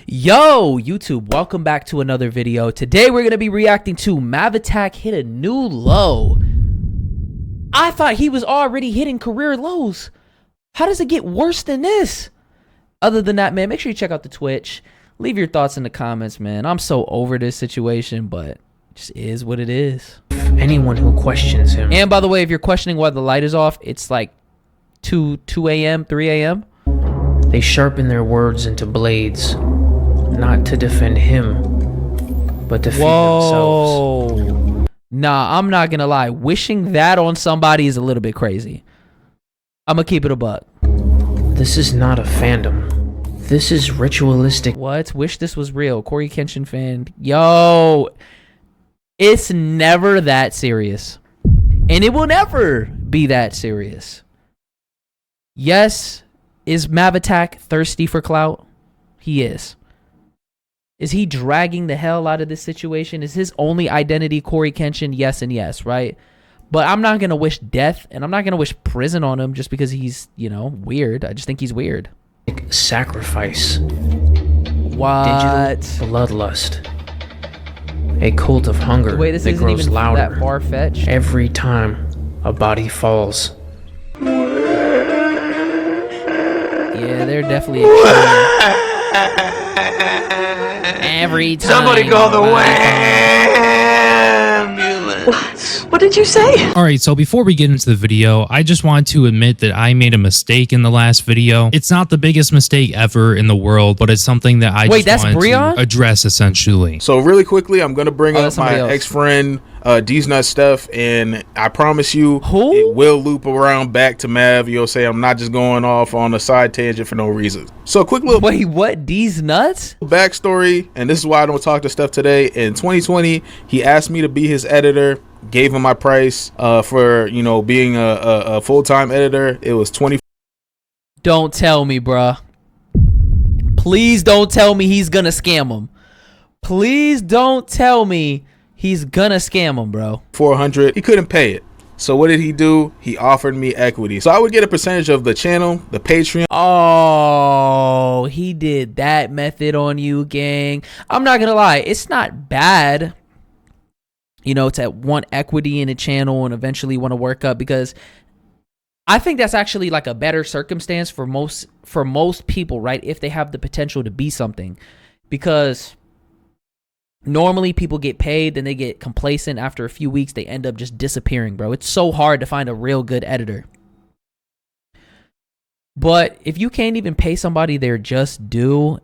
Yo, YouTube, welcome back to another video. Today we're going to be reacting to MavAttack hit a new low. I thought he was already hitting career lows. How does it get worse than this? Other than that, man, make sure you check out the Twitch. Leave your thoughts in the comments, man. I'm so over this situation, but it just is what it is. Anyone who questions him. And by the way, if you're questioning why the light is off, it's like 2 a.m., 3 a.m. They sharpen their words into blades, not to defend him, but to feed themselves. Nah, I'm not gonna lie. Wishing that on somebody is a little bit crazy. I'm gonna keep it a buck. This is not a fandom. This is ritualistic. What? Wish this was real. Corey Kenshin fan. Yo, it's never that serious. And it will never be that serious. Yes, is MavAttack thirsty for clout? He is. Is he dragging the hell out of this situation? Is his only identity Corey Kenshin? Yes and yes, right? But I'm not going to wish death, and I'm not going to wish prison on him just because he's, you know, weird. I just think he's weird. Sacrifice. What? Digital bloodlust. A cult of hunger Wait, this that isn't grows even louder that far-fetched. every time a body falls. Yeah, they're definitely every time. Somebody call the ambulance. What did you say? Alright, so before we get into the video, I just want to admit that I made a mistake in the last video. It's not the biggest mistake ever in the world, but it's something that I just wanted to address essentially. So really quickly, I'm going to bring up my ex-friend, D's Nut Steph, and I promise you, it will loop around back to Mav. You'll say I'm not just going off on a side tangent for no reason. So quick little what? D's Nuts? Backstory, and this is why I don't talk to Steph today. In 2020, he asked me to be his editor. Gave him my price for, you know, being a full-time editor. It was 20. Don't tell me, bruh. Please don't tell me he's gonna scam him. Please don't tell me he's gonna scam him, bro. 400. He couldn't pay it. So what did he do? He offered me equity. So I would get a percentage of the channel, the Patreon. Oh, he did that method on you, gang. I'm not gonna lie. It's not bad, you know, to want equity in a channel and eventually want to work up, because I think that's actually like a better circumstance for most people, right? If they have the potential to be something, because normally people get paid, then they get complacent. After a few weeks, they end up just disappearing, bro. It's so hard to find a real good editor. But if you can't even pay somebody their just due,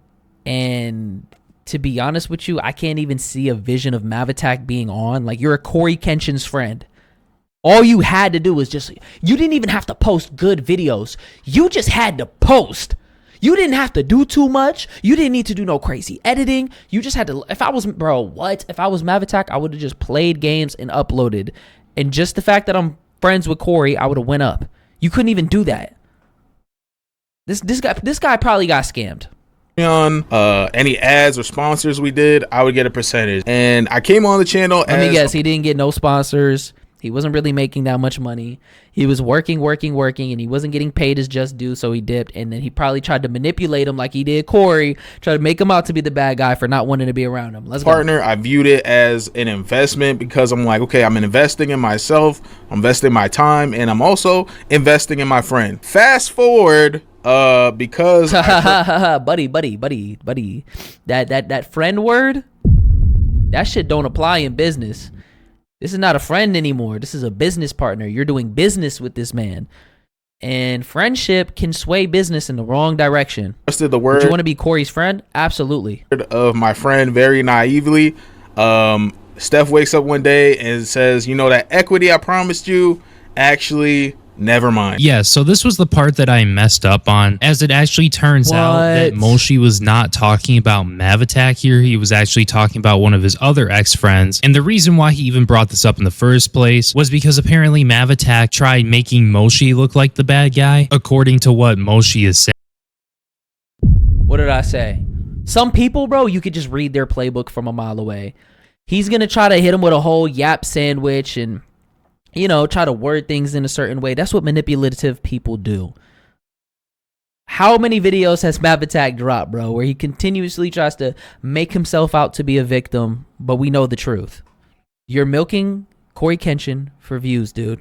and to be honest with you, I can't even see a vision of MavAttack being on. Like, you're a Corey Kenshin's friend. All you had to do was you didn't even have to post good videos. You just had to post. You didn't have to do too much. You didn't need to do no crazy editing. You just had to, if I was MavAttack, I would have just played games and uploaded. And just the fact that I'm friends with Corey, I would have went up. You couldn't even do that. This guy probably got scammed. On any ads or sponsors we did, I would get a percentage. And I came on the channel. Let me guess, he didn't get no sponsors. He wasn't really making that much money. He was working, and he wasn't getting paid his just due, so he dipped. And then he probably tried to manipulate him like he did Corey, tried to make him out to be the bad guy for not wanting to be around him. Let's partner go. I viewed it as an investment, because I'm like, okay, I'm investing in myself, I'm investing my time, and I'm also investing in my friend. Fast forward, because buddy, that friend word, that shit don't apply in business. This is not a friend anymore. This is a business partner. You're doing business with this man, and friendship can sway business in the wrong direction. The word. Would you want to be Corey's friend? Absolutely. Of my friend, very naively, Steph wakes up one day and says, you know, that equity I promised you, actually, never mind. Yeah, so this was the part that I messed up on, as it actually turns out that Moshi was not talking about MavAttack here. He was actually talking about one of his other ex-friends. And the reason why he even brought this up in the first place was because apparently MavAttack tried making Moshi look like the bad guy, according to what Moshi is saying. What did I say? Some people, bro, you could just read their playbook from a mile away. He's gonna try to hit him with a whole yap sandwich and, you know, try to word things in a certain way. That's what manipulative people do. How many videos has MavAttack dropped, bro, where he continuously tries to make himself out to be a victim, but we know the truth? You're milking Corey Kenshin for views, dude.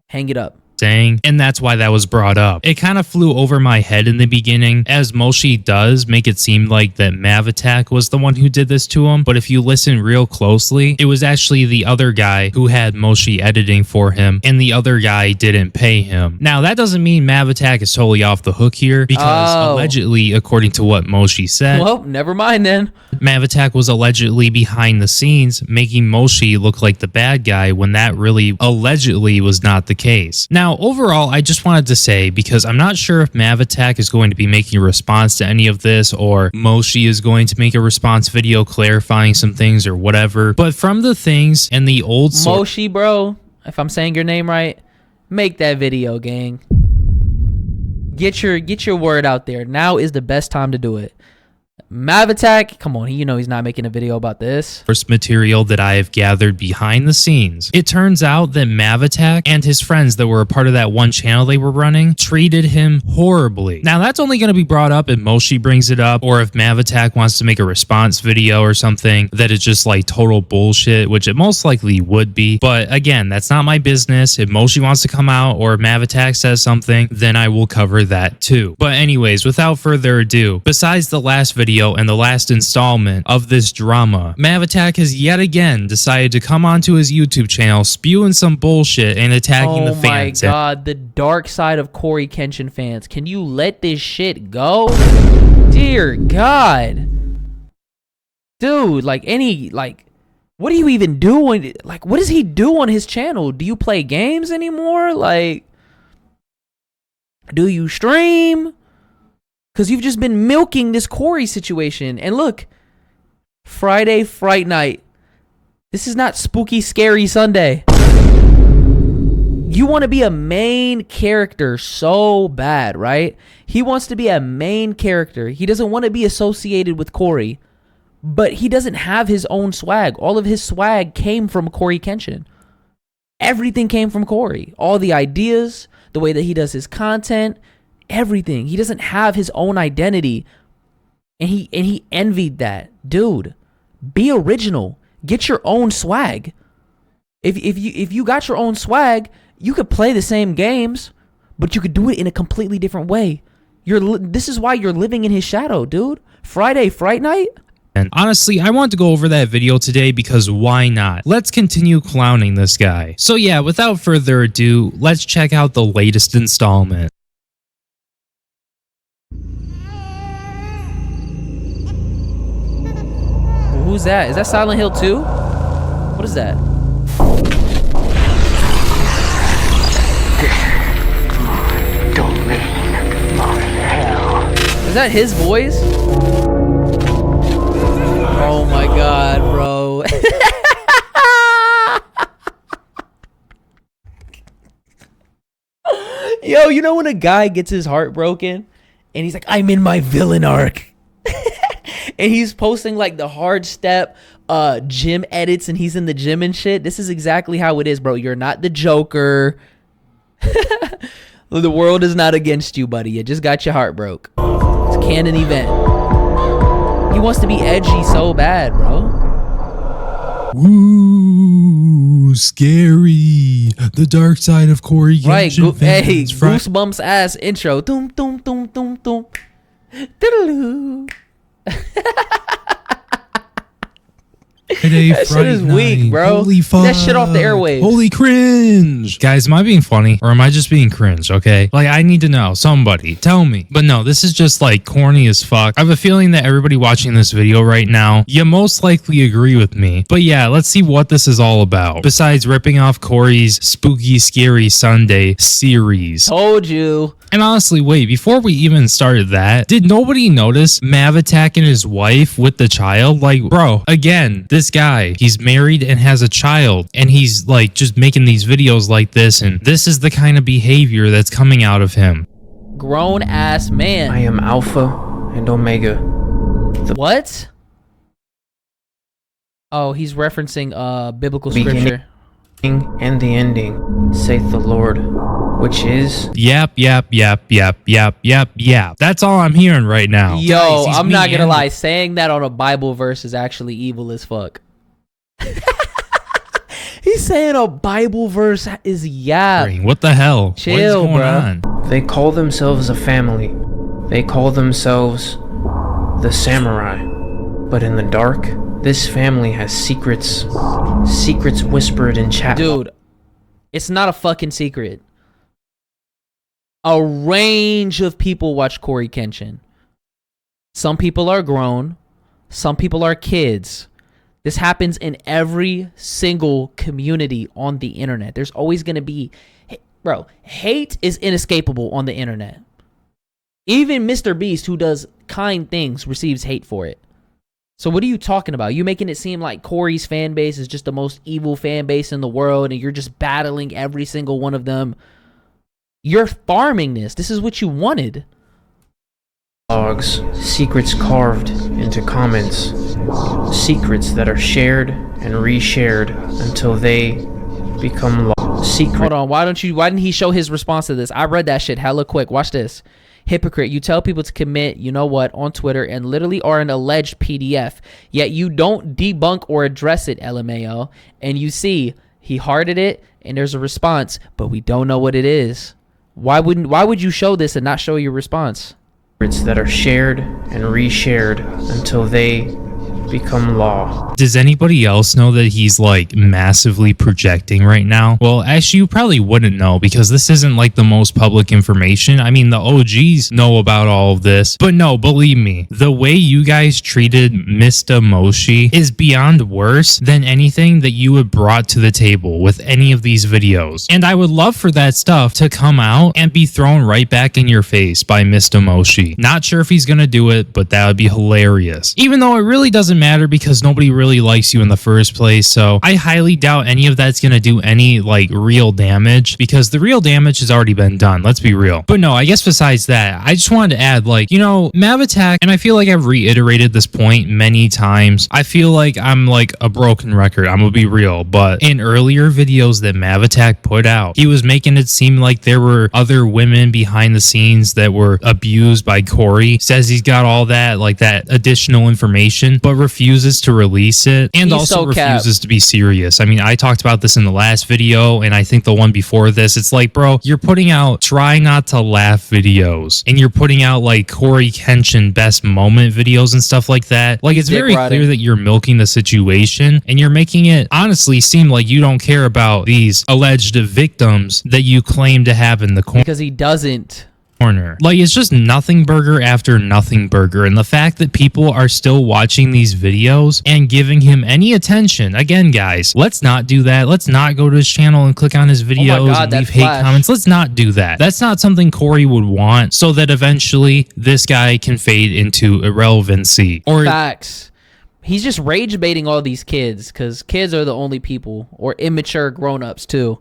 Hang it up. Saying, and that's why that was brought up. It kind of flew over my head in the beginning, as Moshi does make it seem like that MavAttack was the one who did this to him, but if you listen real closely, it was actually the other guy who had Moshi editing for him, and the other guy didn't pay him. Now, that doesn't mean MavAttack is totally off the hook here, because allegedly, according to what Moshi said, well, never mind then. MavAttack was allegedly behind the scenes, making Moshi look like the bad guy when that really allegedly was not the case. Now, overall, I just wanted to say, because I'm not sure if MavAttack is going to be making a response to any of this, or Moshi is going to make a response video clarifying some things or whatever, but from the things and the old Moshi, bro, if I'm saying your name right, make that video, gang. Get your word out there. Now is the best time to do it. MavAttack, come on, you know he's not making a video about this. First material that I have gathered behind the scenes. It turns out that MavAttack and his friends that were a part of that one channel they were running treated him horribly. Now that's only going to be brought up if Moshi brings it up, or if MavAttack wants to make a response video or something that is just like total bullshit, which it most likely would be. But again, that's not my business. If Moshi wants to come out or if MavAttack says something, then I will cover that too. But anyways, without further ado, besides the last video and the last installment of this drama, MavAttack has yet again decided to come onto his YouTube channel spewing some bullshit and attacking the fans. Oh my god, the dark side of Corey Kenshin fans. Can you let this shit go? Dear god. Dude, what do you even do when, what does he do on his channel? Do you play games anymore? Do you stream? Because you've just been milking this Corey situation. And look, Friday Fright Night. This is not Spooky Scary Sunday. You want to be a main character so bad, right? He wants to be a main character. He doesn't want to be associated with Corey. But he doesn't have his own swag. All of his swag came from Corey Kenshin. Everything came from Corey. All the ideas, the way that he does his content, everything. He doesn't have his own identity, and he envied that. Dude, be original. Get your own swag. If you got your own swag, you could play the same games, but you could do it in a completely different way. This is why you're living in his shadow, dude. Friday Fright Night. And honestly, I want to go over that video today because why not? Let's continue clowning this guy. So yeah, without further ado, let's check out the latest installment. Who's that? Is that Silent Hill 2? What is that? Is that his voice? Oh my god, bro. Yo, you know when a guy gets his heart broken and he's like, I'm in my villain arc. And he's posting like the hard step gym edits and he's in the gym and shit. This is exactly how it is, bro. You're not the Joker. The world is not against you, buddy. You just got your heart broke. It's a canon event. He wants to be edgy so bad, bro. Woo, scary. The dark side of Corey Kenshin. Right, hey, Goosebumps ass intro. Doom, doom, doom, doom, doom. Diddle-oo. That shit is weak, bro. Holy fuck. That shit off the airwaves. Holy cringe. Guys, am I being funny or am I just being cringe, okay? Like, I need to know. Somebody, tell me. But no, this is just like corny as fuck. I have a feeling that everybody watching this video right now, you most likely agree with me. But yeah, let's see what this is all about. Besides ripping off Corey's Spooky Scary Sunday series. Told you. And honestly, wait, before we even started that, did nobody notice MavAttack and his wife with the child? Like, bro, again, this guy, he's married and has a child, and he's like just making these videos like this, and this is the kind of behavior that's coming out of him. Grown ass man. I am Alpha and Omega. What? Oh, he's referencing biblical scripture. Beginning and the ending, saith the Lord. which is... Yep. That's all I'm hearing right now. Yo, I'm not gonna lie. Saying that on a Bible verse is actually evil as fuck. He's saying a Bible verse is What the hell? Chill, what is going on? They call themselves a family. They call themselves the Samurai. But in the dark, this family has secrets whispered in chat. Dude, it's not a fucking secret. A range of people watch Corey Kenshin. Some people are grown. Some people are kids. This happens in every single community on the internet. There's always going to be... Bro, hate is inescapable on the internet. Even Mr. Beast, who does kind things, receives hate for it. So what are you talking about? You making it seem like Corey's fan base is just the most evil fan base in the world and you're just battling every single one of them. You're farming this. This is what you wanted. Logs, secrets carved into comments, secrets that are shared and reshared until they become secret. Hold on, why didn't he show his response to this? I read that shit hella quick. Watch this. Hypocrite, you tell people to commit, you know what, on Twitter and literally are an alleged PDF, yet you don't debunk or address it, LMAO. And you see, he hearted it and there's a response, but we don't know what it is. Why would you show this and not show your response? That are shared and reshared until they become law. Does anybody else know that he's like massively projecting right now? Well, actually, you probably wouldn't know because this isn't like the most public information. I mean, the OGs know about all of this, but no, believe me, the way you guys treated Mr. Moshi is beyond worse than anything that you had brought to the table with any of these videos. And I would love for that stuff to come out and be thrown right back in your face by Mr. Moshi. Not sure if he's gonna do it, but that would be hilarious. Even though it really doesn't matter because nobody really likes you in the first place, so I highly doubt any of that's gonna do any like real damage because the real damage has already been done, let's be real. But no, I guess besides that, I just wanted to add, like, you know, MavAttack, and I feel like I've reiterated this point many times, I feel like I'm like a broken record, I'm gonna be real, but in earlier videos that MavAttack put out, he was making it seem like there were other women behind the scenes that were abused by Corey, says he's got all that, like that additional information, but refuses to release it, and he's also refuses to be serious. I mean, I talked about this in the last video, and I think the one before this. It's like, bro, you're putting out try not to laugh videos, and you're putting out like Corey Kenshin best moment videos and stuff like that. Like, it's very clear that you're milking the situation, and you're making it honestly seem like you don't care about these alleged victims that you claim to have in the corner. Because he doesn't. Like, it's just nothing burger after nothing burger, and the fact that people are still watching these videos and giving him any attention, again guys, let's not do that. Let's not go to his channel and click on his videos and leave hate comments. Let's not do that. That's not something Corey would want, so that eventually this guy can fade into irrelevancy. Or facts. He's just rage baiting all these kids because kids are the only people, or immature grown-ups too.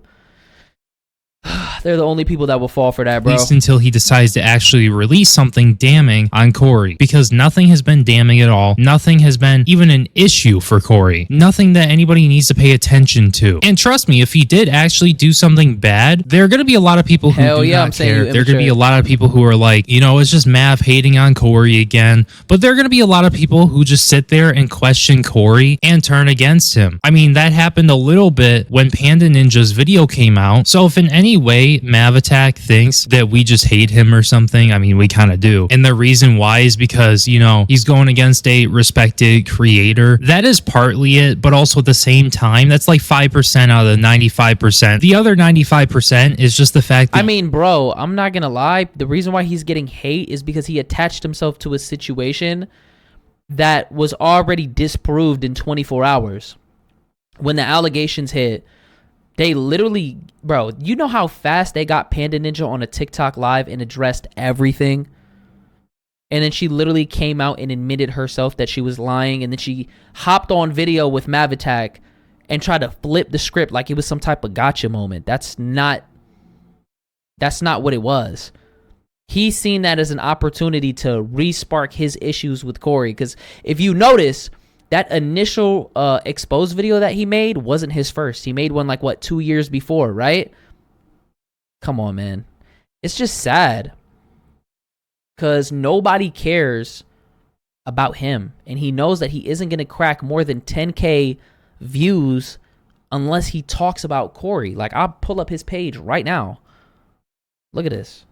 They're the only people that will fall for that, bro. At least until he decides to actually release something damning on Corey. Because nothing has been damning at all. Nothing has been even an issue for Corey. Nothing that anybody needs to pay attention to. And trust me, if he did actually do something bad, there are going to be a lot of people who do not care. There are going to be a lot of people who are like, you know, it's just Mav hating on Corey again. But there are going to be a lot of people who just sit there and question Corey and turn against him. I mean, that happened a little bit when Panda Ninja's video came out. So if in any way MavAttack thinks that we just hate him or something, I mean, we kind of do. And the reason why is because, you know, he's going against a respected creator. That is partly it, but also at the same time, that's like 5% out of the 95%. The other 95% is just the fact that... I mean, bro, I'm not gonna lie. The reason why he's getting hate is because he attached himself to a situation that was already disproved in 24 hours. When the allegations hit, they literally, bro, you know how fast they got Panda Ninja on a TikTok live and addressed everything? And then she literally came out and admitted herself that she was lying, and then she hopped on video with MavAttack and tried to flip the script like it was some type of gotcha moment. That's not what it was. He's seen that as an opportunity to re-spark his issues with Corey, because if you notice, that initial exposed video that he made wasn't his first. He made one like, what, 2 years before, right? Come on, man. It's just sad. Because nobody cares about him. And he knows that he isn't going to crack more than 10K views unless he talks about Corey. Like, I'll pull up his page right now. Look at this.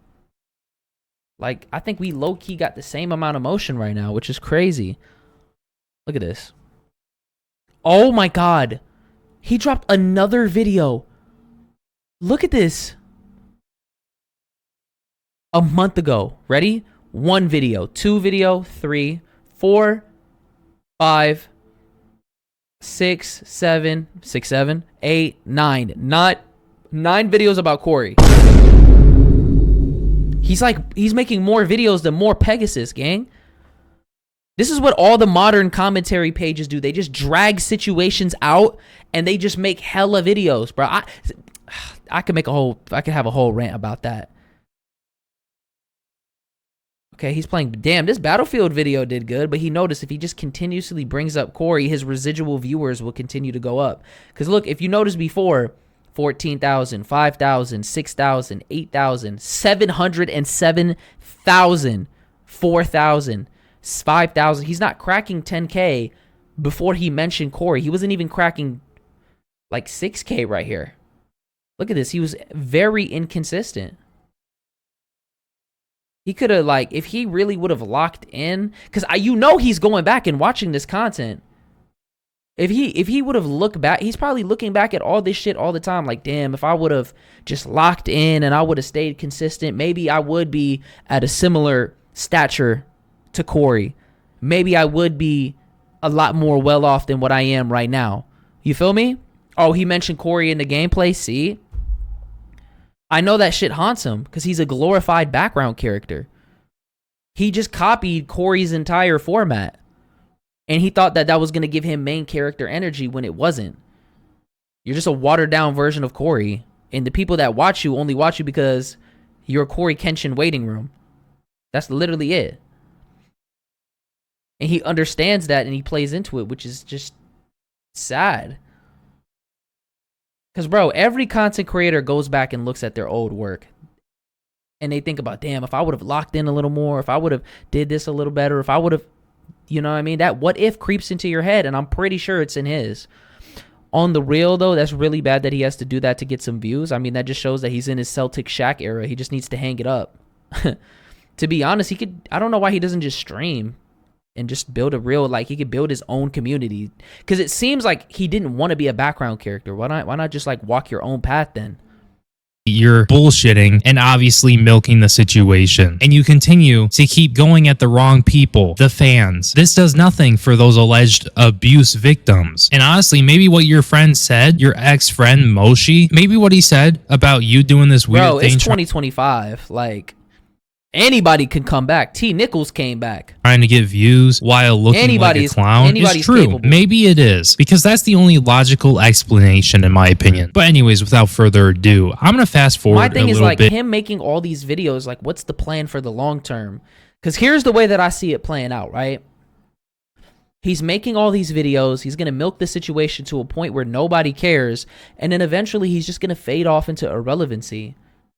Like, I think we low-key got the same amount of motion right now, which is crazy. Look at this. Oh my God. He dropped another video. Look at this. A month ago. Ready? 1 video, 2 video, 3, 4, 5, 6, 7, 8, 9. Not 9 videos about Corey. He's making more videos than more Pegasus, gang. This is what all the modern commentary pages do. They just drag situations out and they just make hella videos, bro. I could have a whole rant about that. Okay, he's playing. Damn, this Battlefield video did good, but he noticed if he just continuously brings up Corey, his residual viewers will continue to go up. Because look, if you noticed before, 14,000, 5,000, 6,000, 8,000, 707,000, 4,000, 5,000. He's not cracking 10K before he mentioned Corey. He wasn't even cracking like 6K right here. Look at this. He was very inconsistent. He could have, like, if he really would have locked in, because he's going back and watching this content. If he would have looked back, he's probably looking back at all this shit all the time. Like, damn, if I would have just locked in and I would have stayed consistent, maybe I would be at a similar stature to Corey. Maybe I would be a lot more well off than what I am right now. You feel me? Oh, he mentioned Corey in the gameplay. See? I know that shit haunts him because he's a glorified background character. He just copied Corey's entire format. And he thought that was going to give him main character energy when it wasn't. You're just a watered down version of Corey. And the people that watch you only watch you because you're a Corey Kenshin waiting room. That's literally it. And he understands that and he plays into it, which is just sad. Because, bro, every content creator goes back and looks at their old work. And they think about, damn, if I would have locked in a little more, if I would have did this a little better, if I would have, you know what I mean? That what if creeps into your head, and I'm pretty sure it's in his. On the real, though, that's really bad that he has to do that to get some views. I mean, that just shows that he's in his Celtic Shaq era. He just needs to hang it up. To be honest, I don't know why he doesn't just stream and just build a real, like, he could build his own community. Because it seems like he didn't want to be a background character. Why not just, like, walk your own path then? You're bullshitting and obviously milking the situation. And you continue to keep going at the wrong people, the fans. This does nothing for those alleged abuse victims. And honestly, maybe what your friend said, your ex-friend Moshi, maybe what he said about you doing this weird thing. Bro, it's 2025. Like, anybody can come back. T. Nichols came back. Trying to get views while looking like a clown is true. Capable. Maybe it is, because that's the only logical explanation in my opinion. But anyways, without further ado, I'm going to fast forward a little bit. My thing is, like, him making all these videos, like, what's the plan for the long term? Because here's the way that I see it playing out, right? He's making all these videos. He's going to milk the situation to a point where nobody cares. And then eventually he's just going to fade off into irrelevancy.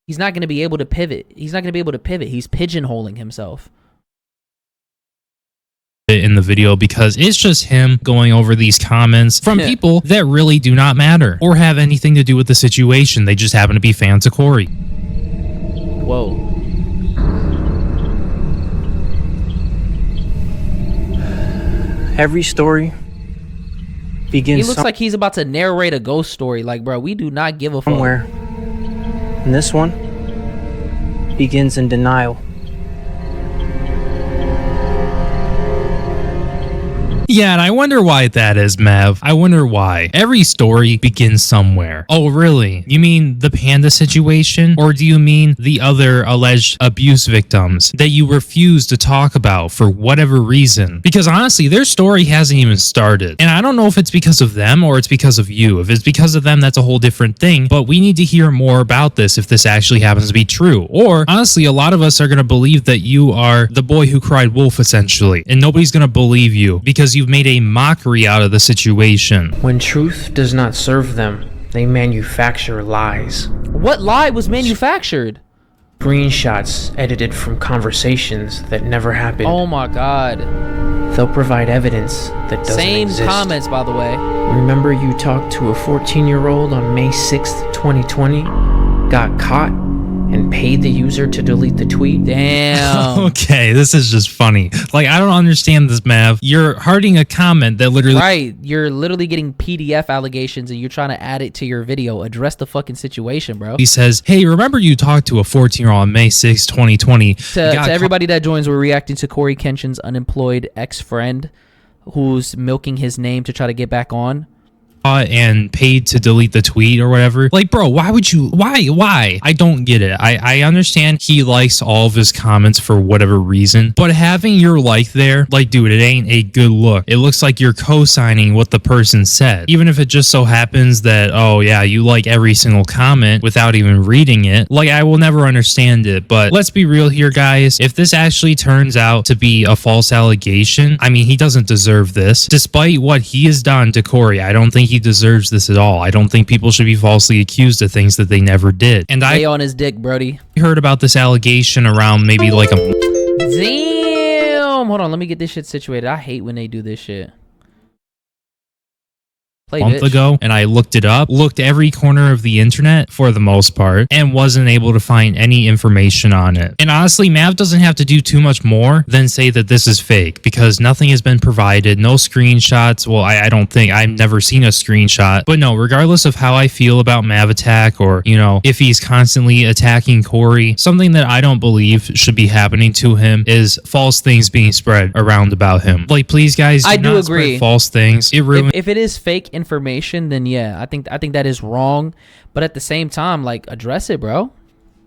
He's not going to be able to pivot. He's pigeonholing himself in the video, because it's just him going over these comments from people that really do not matter or have anything to do with the situation. They just happen to be fans of Corey. Whoa. Every story begins. He looks like he's about to narrate a ghost story. Like, bro, we do not give a fuck. Somewhere. And this one begins in denial. Yeah, and I wonder why that is, Mav. I wonder why. Every story begins somewhere. Oh, really? You mean the panda situation? Or do you mean the other alleged abuse victims that you refuse to talk about for whatever reason? Because honestly, their story hasn't even started. And I don't know if it's because of them or it's because of you. If it's because of them, that's a whole different thing. But we need to hear more about this if this actually happens to be true. Or honestly, a lot of us are going to believe that you are the boy who cried wolf, essentially. And nobody's going to believe you because you've made a mockery out of the situation. When truth does not serve them, They manufacture lies. What lie was manufactured? Screenshots edited from conversations that never happened. Oh my god. They'll provide evidence that doesn't exist. Same comments, by the way. Remember you talked to a 14-year-old on May 6th, 2020? Got caught and paid the user to delete the tweet? Damn. Okay, this is just funny. Like, I don't understand this, Mav. You're hearting a comment that literally... Right, you're literally getting PDF allegations and you're trying to add it to your video. Address the fucking situation, bro. He says, hey, remember you talked to a 14-year-old on May 6, 2020. To everybody that joins, we're reacting to Corey Kenshin's unemployed ex-friend who's milking his name to try to get back on. And paid to delete the tweet or whatever. Like, bro, why would you? Why? I don't get it. I understand he likes all of his comments for whatever reason, but having your like there, like, dude, it ain't a good look. It looks like you're co-signing what the person said, even if it just so happens that, oh yeah, you like every single comment without even reading it. Like, I will never understand it. But let's be real here, guys. If this actually turns out to be a false allegation, I mean, he doesn't deserve this. Despite what he has done to Corey, I don't think he deserves this at all. I don't think people should be falsely accused of things that they never did. And Lay on his dick, Brody. Heard about this allegation around maybe like a... Damn! Hold on, let me get this shit situated. I hate when they do this shit. Month ago, and I looked it up, looked every corner of the internet for the most part, and wasn't able to find any information on it. And honestly, Mav doesn't have to do too much more than say that this is fake, because nothing has been provided, no screenshots. Well, I don't think, I've never seen a screenshot. But no, regardless of how I feel about MavAttack, or, you know, if he's constantly attacking Corey, something that I don't believe should be happening to him is false things being spread around about him. Like, please, guys, I do agree. False things. It ruins. If it is fake information, then yeah, I think that is wrong, but at the same time, like, address it, bro.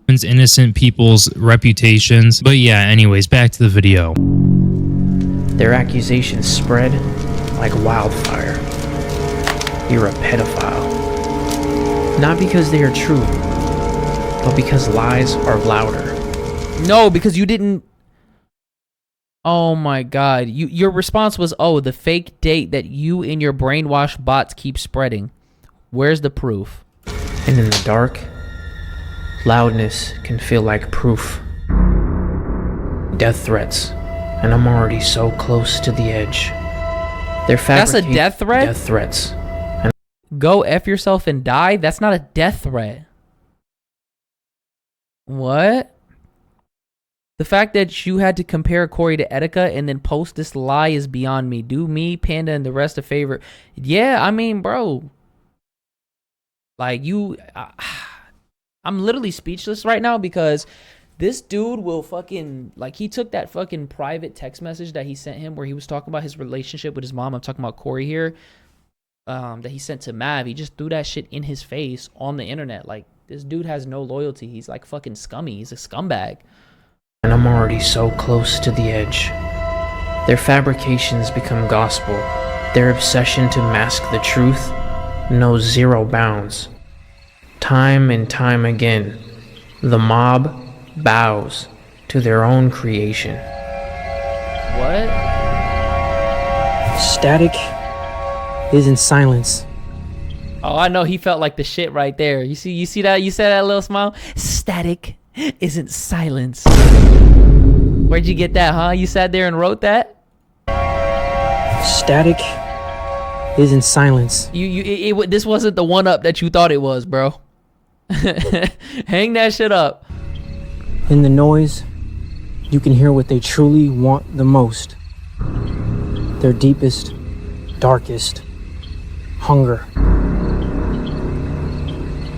Innocent people's reputations. But yeah, anyways, back to the video. Their accusations spread like wildfire. You're a pedophile. Not because they are true, but because lies are louder. No, because you didn't. Oh my god. Your response was, oh, the fake date that you and your brainwashed bots keep spreading. Where's the proof? And in the dark, loudness can feel like proof. Death threats. And I'm already so close to the edge. That's a death threat? Death threats. And go F yourself and die? That's not a death threat. What? The fact that you had to compare Corey to Etika and then post this lie is beyond me. Do me, Panda, and the rest a favor. Yeah, I mean, bro. Like, I'm literally speechless right now because this dude will fucking, like, he took that fucking private text message that he sent him where he was talking about his relationship with his mom. I'm talking about Corey here. That he sent to Mav. He just threw that shit in his face on the internet. Like, this dude has no loyalty. He's like fucking scummy. He's a scumbag. And I'm already so close to the edge. Their fabrications become gospel. Their obsession to mask the truth knows zero bounds. Time and time again, the mob bows to their own creation. What? Static isn't silence. Oh, I know he felt like the shit right there. You see that? You said that little smile? Static isn't silence. Where'd you get that, huh? You sat there and wrote that? Static isn't silence. This wasn't the one up that you thought it was, bro. Hang that shit up. In the noise, you can hear what they truly want the most. Their deepest, darkest hunger.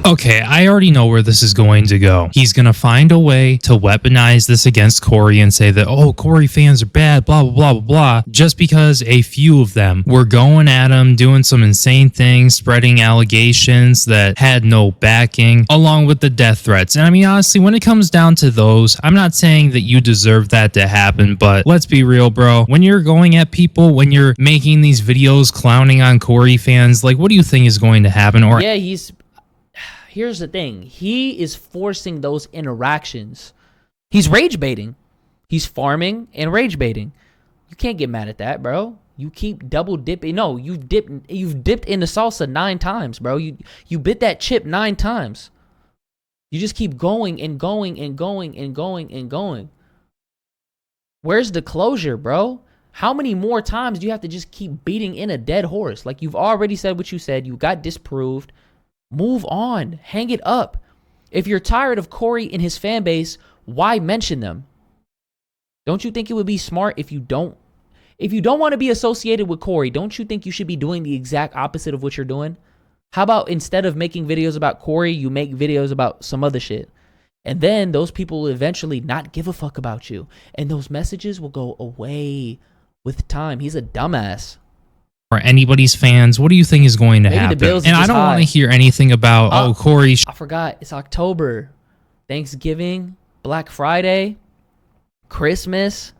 Okay, I already know where this is going to go. He's going to find a way to weaponize this against Corey and say that, oh, Corey fans are bad, blah, blah, blah, blah, blah, just because a few of them were going at him, doing some insane things, spreading allegations that had no backing, along with the death threats. And I mean, honestly, when it comes down to those, I'm not saying that you deserve that to happen, but let's be real, bro. When you're going at people, when you're making these videos clowning on Corey fans, like, what do you think is going to happen? Or yeah, here's the thing. He is forcing those interactions. He's rage baiting. He's farming and rage baiting. You can't get mad at that, bro. You keep double dipping. No, you've dipped in the salsa 9 times, bro. You bit that chip 9 times. You just keep going and going and going and going and going. Where's the closure, bro? How many more times do you have to just keep beating in a dead horse? Like, you've already said what you said. You got disproved. Move on. Hang it up. If you're tired of Corey and his fan base, why mention them? Don't you think it would be smart if you don't want to be associated with Corey, don't you think you should be doing the exact opposite of what you're doing? How about instead of making videos about Corey, you make videos about some other shit? And then those people will eventually not give a fuck about you. And those messages will go away with time. He's a dumbass. Or anybody's fans, what do you think is going to happen? And I don't want to hear anything about, Corey. I forgot. It's October. Thanksgiving, Black Friday, Christmas.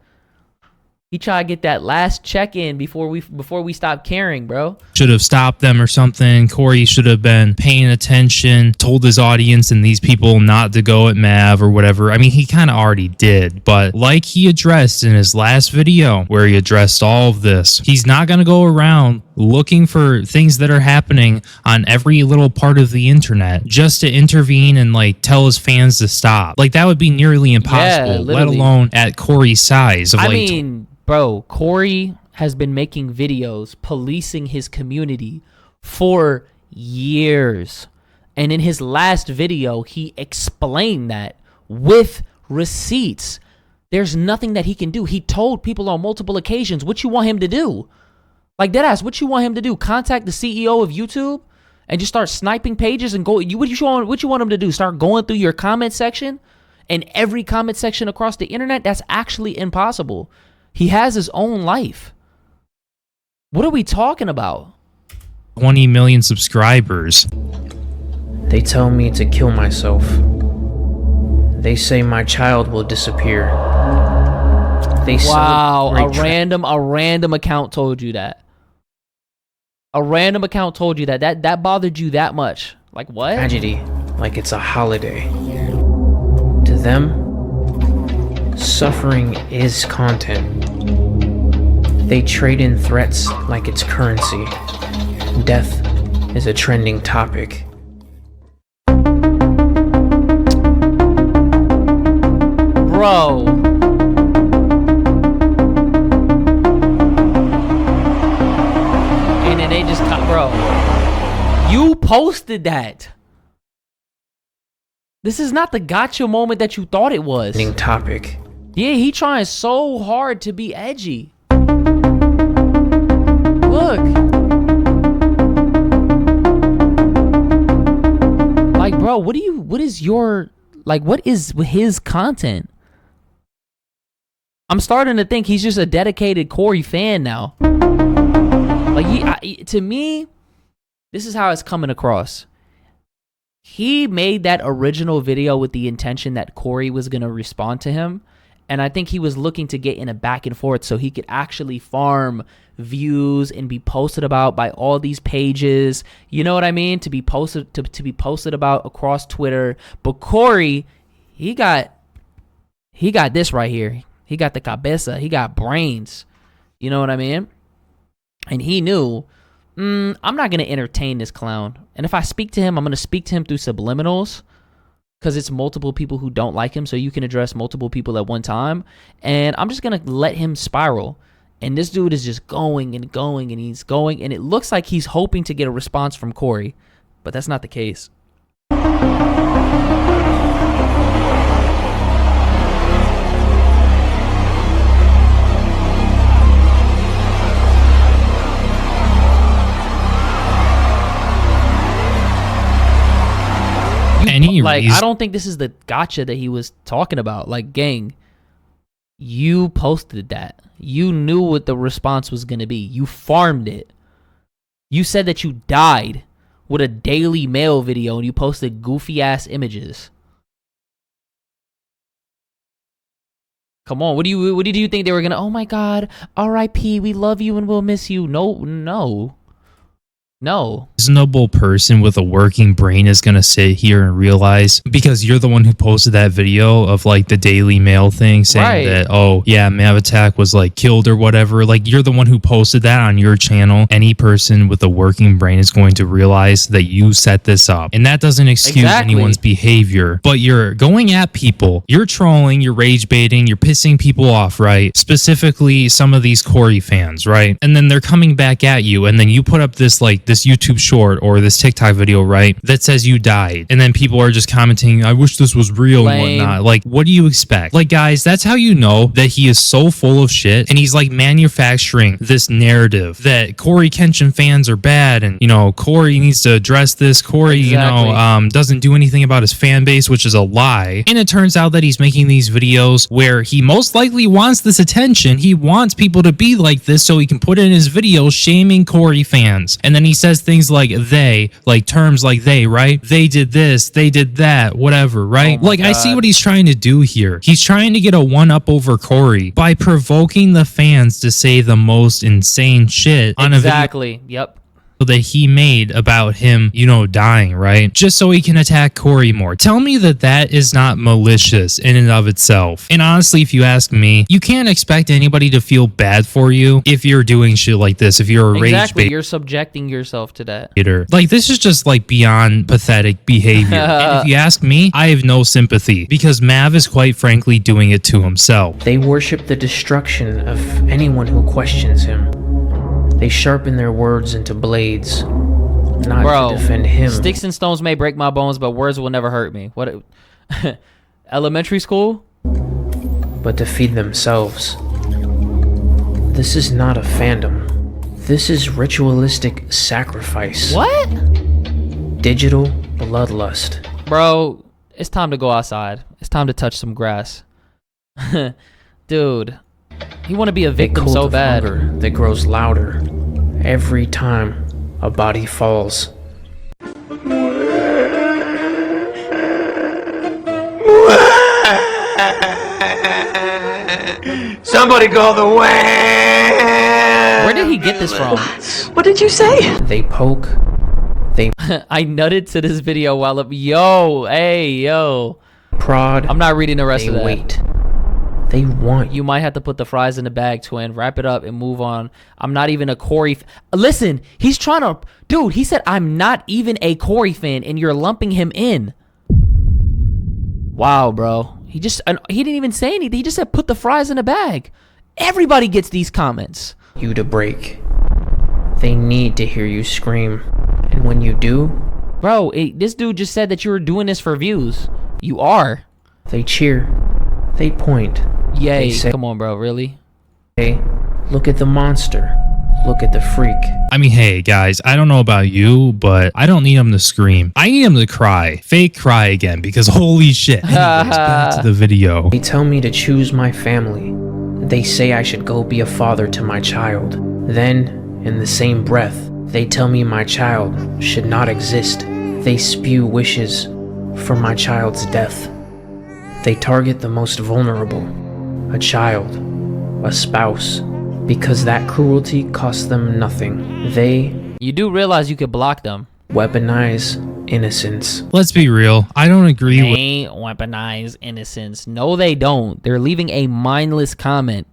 He tried to get that last check-in before we stop caring, bro. Should have stopped them or something. Corey should have been paying attention, told his audience and these people not to go at Mav or whatever. I mean, he kind of already did, but like he addressed in his last video where he addressed all of this, he's not going to go around looking for things that are happening on every little part of the internet just to intervene and like tell his fans to stop. Like, that would be nearly impossible, let alone at Corey's size. I mean, bro, Corey has been making videos policing his community for years. And in his last video, he explained that with receipts. There's nothing that he can do. He told people on multiple occasions, what you want him to do? Like, deadass, what you want him to do? Contact the CEO of YouTube and just start sniping pages and go, what you want him to do? Start going through your comment section and every comment section across the internet? That's actually impossible. He has his own life. What are we talking about? 20 million subscribers. They tell me to kill myself. They say my child will disappear. They wow, a random account told you that. A random account told you that. That bothered you that much. Like, what? Tragedy, like it's a holiday. To them, suffering is content. They trade in threats like it's currency. Death is a trending topic. Bro. And then they just bro. You posted that. This is not the gotcha moment that you thought it was. Trending topic. Yeah, he trying so hard to be edgy. Look. Like, bro, what is his content? I'm starting to think he's just a dedicated Corey fan now. Like, to me, this is how it's coming across. He made that original video with the intention that Corey was going to respond to him. And I think he was looking to get in a back and forth so he could actually farm views and be posted about by all these pages. You know what I mean? To be posted about across Twitter. But Corey, he got this right here. He got the cabeza. He got brains. You know what I mean? And he knew, I'm not going to entertain this clown. And if I speak to him, I'm going to speak to him through subliminals. Because it's multiple people who don't like him, so you can address multiple people at one time. And I'm just going to let him spiral. And this dude is just going and going and he's going. And it looks like he's hoping to get a response from Corey. But that's not the case. I don't think this is the gotcha that he was talking about. Like, gang, you posted that. You knew what the response was going to be. You farmed it. You said that you died with a Daily Mail video and you posted goofy ass images. Come on, what did you think they were going to, oh my God, RIP, we love you and we'll miss you. No. No. Reasonable person with a working brain is going to sit here and realize, because you're the one who posted that video of like the Daily Mail thing saying that, oh yeah, MavAttack was like killed or whatever. Like, you're the one who posted that on your channel. Any person with a working brain is going to realize that you set this up, and that doesn't excuse anyone's behavior. But you're going at people, you're trolling, you're rage baiting, you're pissing people off, right? Specifically some of these Corey fans, right? And then they're coming back at you, and then you put up this like this YouTube short or this TikTok video, right, that says you died, and then people are just commenting, I wish this was real and whatnot. Like, what do you expect? Like, guys, that's how you know that he is so full of shit, and he's like manufacturing this narrative that Corey Kenshin fans are bad, and you know, Corey needs to address this. Corey, you know, doesn't do anything about his fan base, which is a lie. And it turns out that he's making these videos where he most likely wants this attention. He wants people to be like this so he can put in his videos shaming Corey fans, and then he says things like they, like terms like they, right? They did this, they did that, whatever, right? Like, I see what he's trying to do here. He's trying to get a one-up over Corey by provoking the fans to say the most insane shit on a video. Yep. That he made about him, you know, dying, right? Just so he can attack Corey more. Tell me that that is not malicious in and of itself. And honestly, if you ask me, you can't expect anybody to feel bad for you if you're doing shit like this. If you're a rage baiter, you're subjecting yourself to that. Like, this is just like beyond pathetic behavior. And if you ask me, I have no sympathy, because Mav is quite frankly doing it to himself. They worship the destruction of anyone who questions him. They sharpen their words into blades, not to defend him. Sticks and stones may break my bones, but words will never hurt me. What? Elementary school? But to feed themselves. This is not a fandom. This is ritualistic sacrifice. What? Digital bloodlust. Bro, it's time to go outside. It's time to touch some grass. Dude. You want to be a victim so bad. Hunger that grows louder every time a body falls. Somebody call the Where did he get this from? What did you say? They poke. They I nutted to this video while yo. prod. I'm not reading the rest of that. Wait. They want you. Might have to put the fries in the bag, twin. Wrap it up and move on. I'm not even a Corey. Listen, he's trying to. Dude, he said, I'm not even a Corey fan, and you're lumping him in. Wow, bro. He didn't even say anything. He just said, put the fries in the bag. Everybody gets these comments. You to break. They need to hear you scream. And when you do. Bro, this dude just said that you were doing this for views. You are. They cheer. They point. Yay. Say, come on, bro. Really? Hey, look at the monster. Look at the freak. I mean, hey, guys, I don't know about you, but I don't need him to scream. I need him to cry. Fake cry again, because holy shit. Anyways, back to the video. They tell me to choose my family. They say I should go be a father to my child. Then, in the same breath, they tell me my child should not exist. They spew wishes for my child's death. They target the most vulnerable, a child, a spouse, because that cruelty costs them nothing. You do realize you could block them. Weaponize innocence. Let's be real. I don't agree with... They weaponize innocence. No, they don't. They're leaving a mindless comment.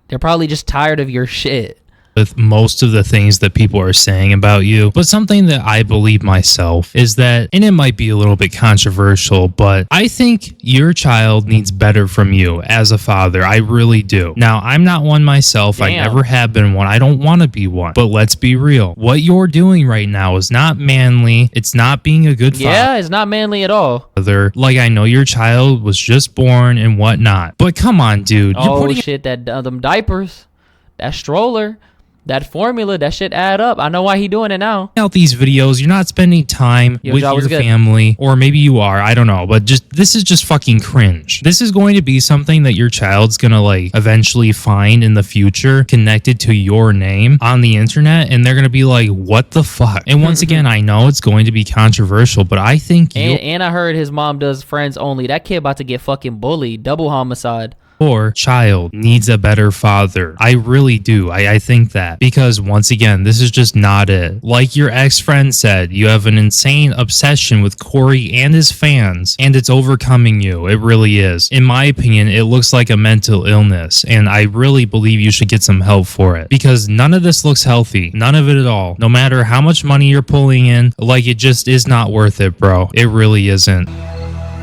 They're probably just tired of your shit. With most of the things that people are saying about you, but something that I believe myself is that, and it might be a little bit controversial, but I think your child needs better from you as a father. I really do. Now, I'm not one myself. Damn. I never have been one. I don't want to be one, but let's be real. What you're doing right now is not manly. It's not being a good father. Yeah, it's not manly at all. Like, I know your child was just born and whatnot, but come on, dude. Oh, shit, them diapers, that stroller, that formula, that shit add up. I know why he doing it now. Out these videos, you're not spending time with your family, or maybe you are, I don't know, but this is just fucking cringe. This is going to be something that your child's gonna like eventually find in the future connected to your name on the internet, and they're gonna be like, what the fuck? And once again, I know it's going to be controversial, but I think and I heard his mom does friends only. That kid about to get fucking bullied, double homicide. Or child needs a better father. I really do. I think that. Because once again, this is just not it. Like your ex-friend said, you have an insane obsession with Corey and his fans, and it's overcoming you. It really is. In my opinion, it looks like a mental illness, and I really believe you should get some help for it. Because none of this looks healthy. None of it at all. No matter how much money you're pulling in, like it just is not worth it, bro. It really isn't.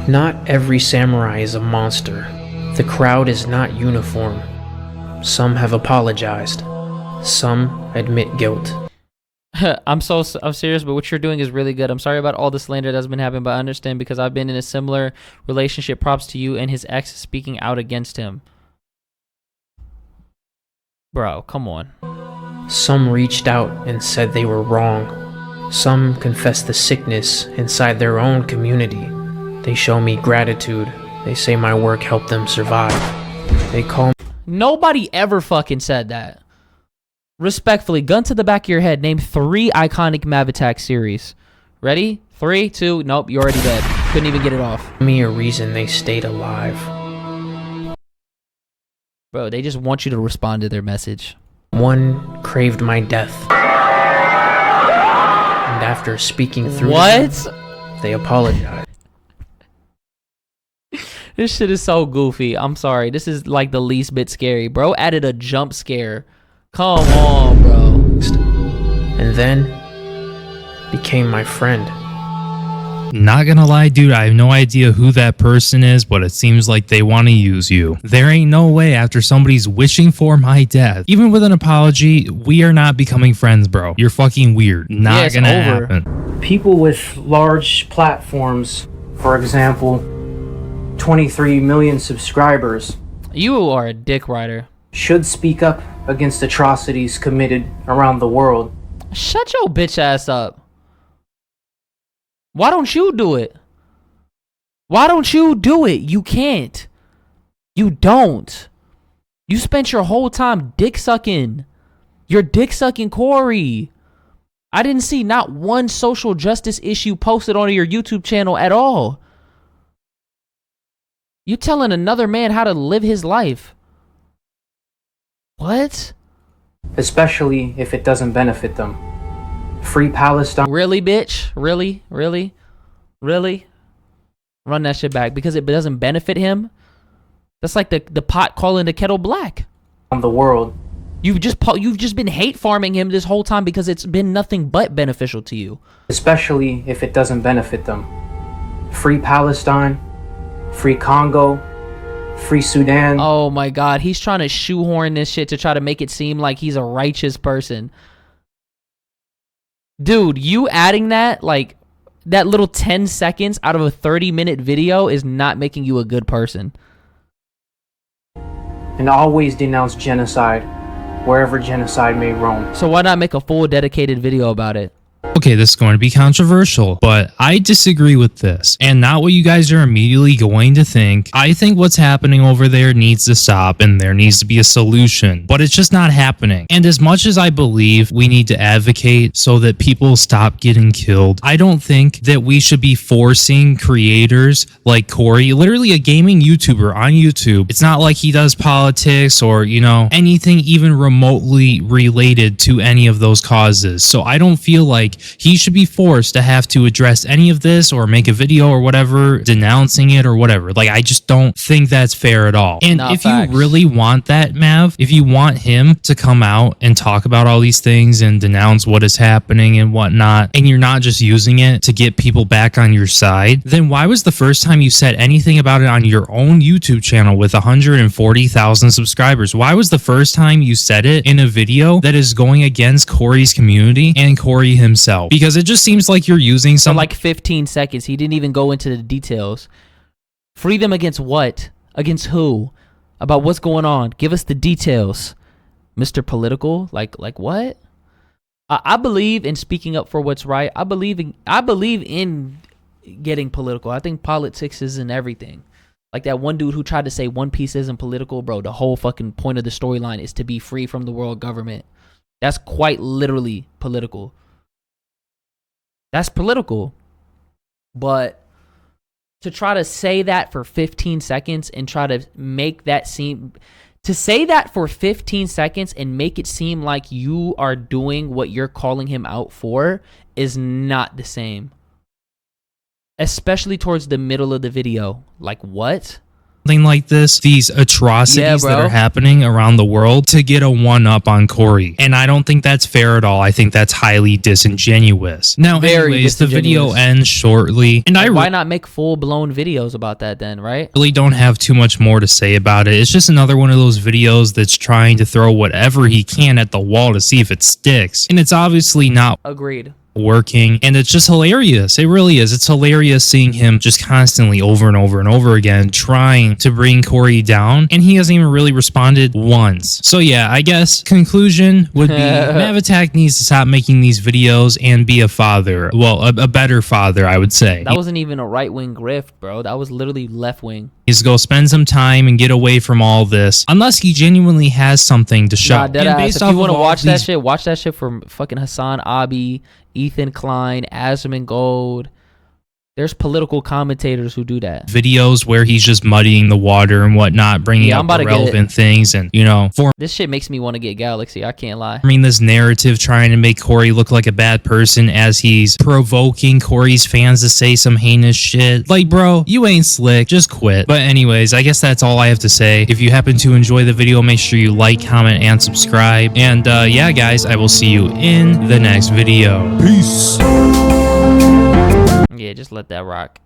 Not every samurai is a monster. The crowd is not uniform. Some have apologized. Some admit guilt. I'm serious, but what you're doing is really good. I'm sorry about all the slander that's been happening, but I understand because I've been in a similar relationship. Props to you and his ex speaking out against him. Bro, come on. Some reached out and said they were wrong. Some confessed the sickness inside their own community. They show me gratitude. They say my work helped them survive. They call me. Nobody ever fucking said that. Respectfully, gun to the back of your head, name 3 iconic MavAttack series. Ready? 3, 2, nope, you're already dead. Couldn't even get it off. Me a reason they stayed alive. Bro, they just want you to respond to their message. One craved my death. And after speaking through them, they apologized. This shit is so goofy. I'm sorry. This is like the least bit scary. Bro added a jump scare. Come on, bro. And then became my friend. Not gonna lie, dude, I have no idea who that person is, but it seems like they want to use you. There ain't no way after somebody's wishing for my death, even with an apology, we are not becoming friends, bro. You're fucking weird. Not gonna happen. People with large platforms, for example, 23 million subscribers, you are a dick rider, should speak up against atrocities committed around the world. Shut your bitch ass up. Why don't you do it? Why don't you do it? You can't. You don't. You spent your whole time dick sucking. You're dick sucking Corey. I didn't see not one social justice issue posted on your YouTube channel at all. You telling another man how to live his life. What? Especially if it doesn't benefit them. Free Palestine. Really, bitch? Really? Really? Really? Run that shit back because it doesn't benefit him? That's like the pot calling the kettle black. On the world. You've just been hate farming him this whole time because it's been nothing but beneficial to you. Especially if it doesn't benefit them. Free Palestine. Free Congo, Free Sudan. Oh my God, he's trying to shoehorn this shit to try to make it seem like he's a righteous person. Dude, you adding that, like, that little 10 seconds out of a 30-minute video is not making you a good person. And always denounce genocide, wherever genocide may roam. So why not make a full dedicated video about it? Okay, this is going to be controversial, but I disagree with this and not what you guys are immediately going to think. I think what's happening over there needs to stop and there needs to be a solution, but it's just not happening. And as much as I believe we need to advocate so that people stop getting killed, I don't think that we should be forcing creators like Corey, literally a gaming YouTuber on YouTube. It's not like he does politics or, you know, anything even remotely related to any of those causes. So I don't feel like he should be forced to have to address any of this or make a video or whatever denouncing it or whatever. Like, I just don't think that's fair at all. And if you really want that, Mav, if you want him to come out and talk about all these things and denounce what is happening and whatnot, and you're not just using it to get people back on your side, then why was the first time you said anything about it on your own YouTube channel with 140,000 subscribers? Why was the first time you said it in a video that is going against Corey's community and Corey himself? Because it just seems like you're using some... For like 15 seconds. He didn't even go into the details. Free them against what? Against who? About what's going on? Give us the details. Mr. Political? Like what? I believe in speaking up for what's right. I believe in getting political. I think politics is in everything. Like that one dude who tried to say One Piece isn't political, bro. The whole fucking point of the storyline is to be free from the world government. That's quite literally political. That's political. But to try to say that for 15 seconds and try to make that seem, to say that for 15 seconds and make it seem like you are doing what you're calling him out for is not the same. Especially towards the middle of the video. Like, what? Something like this, these atrocities that are happening around the world to get a one-up on Corey. And I don't think that's fair at all. I think that's highly disingenuous. Now, anyways, the video ends shortly. And why not make full-blown videos about that then, right? Really don't have too much more to say about it. It's just another one of those videos that's trying to throw whatever he can at the wall to see if it sticks. And it's obviously not. Agreed. Working, and it's just hilarious. It really is. It's hilarious seeing him just constantly over and over and over again trying to bring Corey down, and he hasn't even really responded once. So yeah, I guess conclusion would be MavAttack needs to stop making these videos and be a father. Well, a better father, I would say. That wasn't even a right-wing grift, bro. That was literally left-wing. He's go spend some time and get away from all this, unless he genuinely has something to show. Nah, deadass. If you want to watch that shit from fucking Hassan Abi, Ethan Klein, Asman Gold. There's political commentators who do that. Videos where he's just muddying the water and whatnot, bringing up irrelevant things, and, you know, this shit makes me want to get Galaxy. I can't lie. I mean, this narrative trying to make Corey look like a bad person as he's provoking Corey's fans to say some heinous shit. Like, bro, you ain't slick. Just quit. But anyways, I guess that's all I have to say. If you happen to enjoy the video, make sure you like, comment, and subscribe. And yeah, guys, I will see you in the next video. Peace. Yeah, just let that rock.